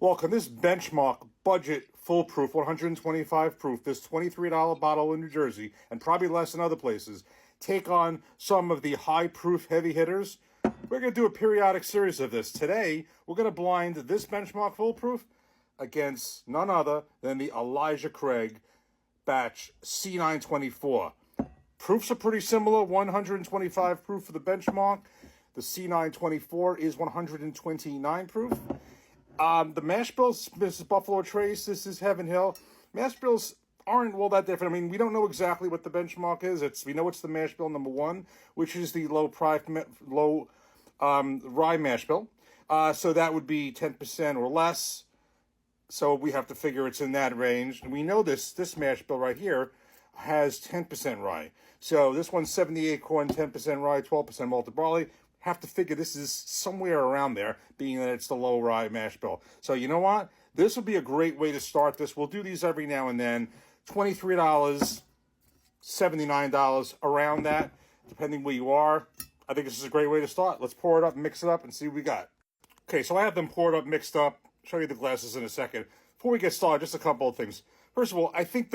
Well, can this benchmark budget foolproof 125 proof, this $23 bottle in New Jersey, and probably less in other places, take on some of the high proof heavy hitters? We're going to do a periodic series of this. Today, we're going to blind this benchmark foolproof against none other than the Elijah Craig batch C924. Proofs are pretty similar, 125 proof for the benchmark. The C924 is 129 proof. The mash bills, this is Buffalo Trace, this is Heaven Hill. Mash bills aren't all that different. I mean, we don't know exactly what the benchmark is. We know it's the mash bill number one, which is the low rye mash bill. So that would be 10% or less. So we have to figure it's in that range. And we know this mash bill right here has 10% rye. So this one's 78 corn, 10% rye, 12% malted barley. Have to figure this is somewhere around there, being that it's the low rye mash bill. So you know what? This would be a great way to start this. We'll do these every now and then. $23, $79, around that, depending where you are. I think this is a great way to start. Let's pour it up, mix it up, and see what we got. Okay, so I have them poured up, mixed up. Show you the glasses in a second. Before we get started, just a couple of things. First of all, I think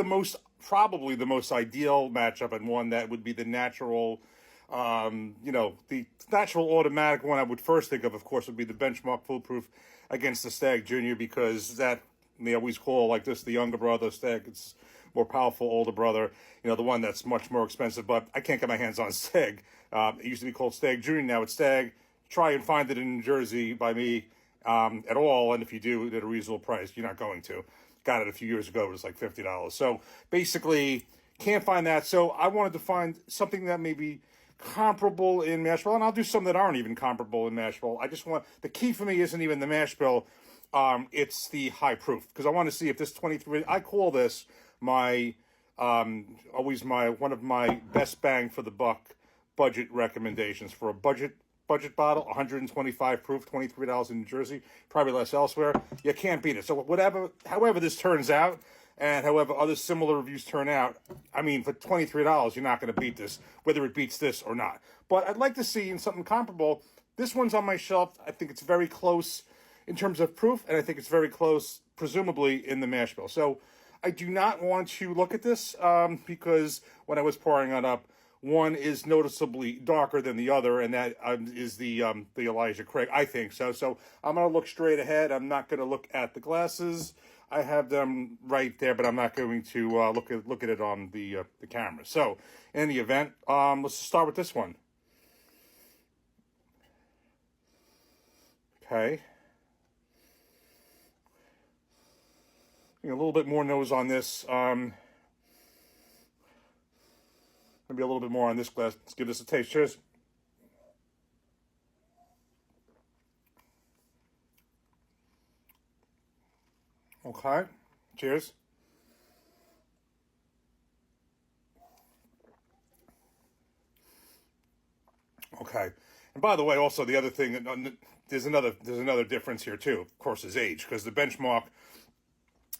probably the most ideal matchup and one that would be the natural, the natural automatic one I would first think of course, would be the benchmark foolproof against the Stag Junior, because that they always call like this the younger brother. Stag, it's more powerful older brother. The one that's much more expensive. But I can't get my hands on Stag. It used to be called Stag Junior. Now it's Stag. Try and find it in New Jersey by me at all, and if you do, at a reasonable price. You're not going to. Got it a few years ago. It was like $50. So basically, can't find that. So I wanted to find something that may be comparable in mash bill, and I'll do some that aren't even comparable in mash bill. The key for me isn't even the mash bill. It's the high proof, because I want to see if this 23. I call this my always one of my best bang for the buck budget recommendations for a budget bottle, 125 proof, $23 in New Jersey, probably less elsewhere. You can't beat it. So however this turns out, and however other similar reviews turn out, I mean, for $23, you're not going to beat this, whether it beats this or not. But I'd like to see in something comparable. This one's on my shelf. I think it's very close in terms of proof, and I think it's very close, presumably, in the mash bill. So I do not want to look at this because when I was pouring it up, one is noticeably darker than the other, and that is the Elijah Craig, I think so. So I'm going to look straight ahead. I'm not going to look at the glasses. I have them right there, but I'm not going to look at it on the camera. So in any event, let's start with this one. Okay. A little bit more nose on this. Maybe a little bit more on this glass. Let's give this a taste. Cheers. Okay. Cheers. Okay. And by the way, also the other thing, there's another difference here too. Of course, is age, because the benchmark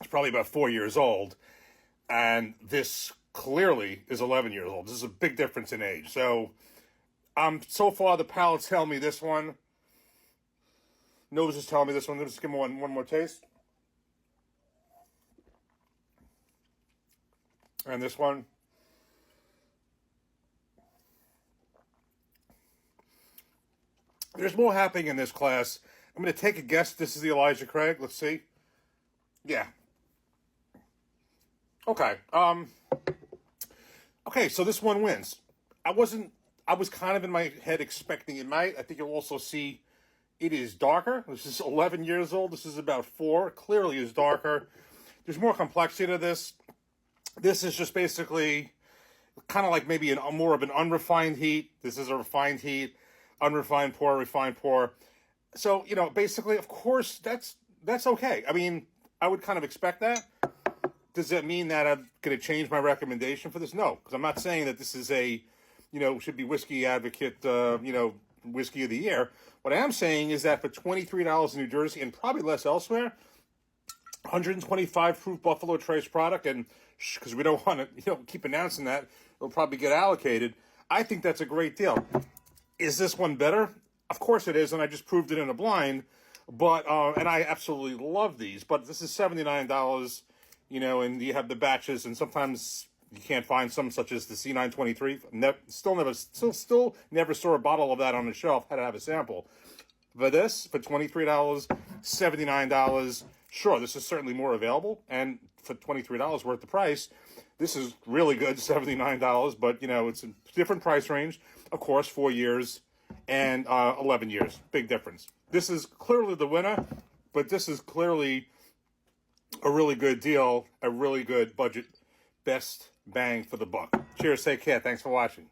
is probably about 4 years old, and this clearly is 11 years old. This is a big difference in age. So, so far the palates tell me this one. Nose is telling me this one. Let's give me one more taste. And this one. There's more happening in this class. I'm going to take a guess. This is the Elijah Craig. Let's see. Yeah. Okay. Okay, so this one wins. I was kind of in my head expecting it might. I think you'll also see it is darker. This is 11 years old. This is about 4. Clearly is darker. There's more complexity to this. This is just basically kind of like maybe more of an unrefined heat. This is a refined heat, unrefined pour, refined pour. So, basically, of course, that's okay. I mean, I would kind of expect that. Does that mean that I'm going to change my recommendation for this? No, because I'm not saying that this is should be Whiskey Advocate, Whiskey of the Year. What I am saying is that for $23 in New Jersey and probably less elsewhere, 125 proof Buffalo Trace product, and because we don't want to, keep announcing that, it'll probably get allocated. I think that's a great deal. Is this one better? Of course it is, and I just proved it in a blind. But and I absolutely love these. But this is $79, and you have the batches, and sometimes you can't find some, such as the C923. Still never saw a bottle of that on the shelf. Had to have a sample. For this, for $23, $79, sure, this is certainly more available, and for $23 worth the price, this is really good, $79, but, it's a different price range, of course, 4 years and 11 years, big difference. This is clearly the winner, but this is clearly a really good deal, a really good budget, best bang for the buck. Cheers, take care, thanks for watching.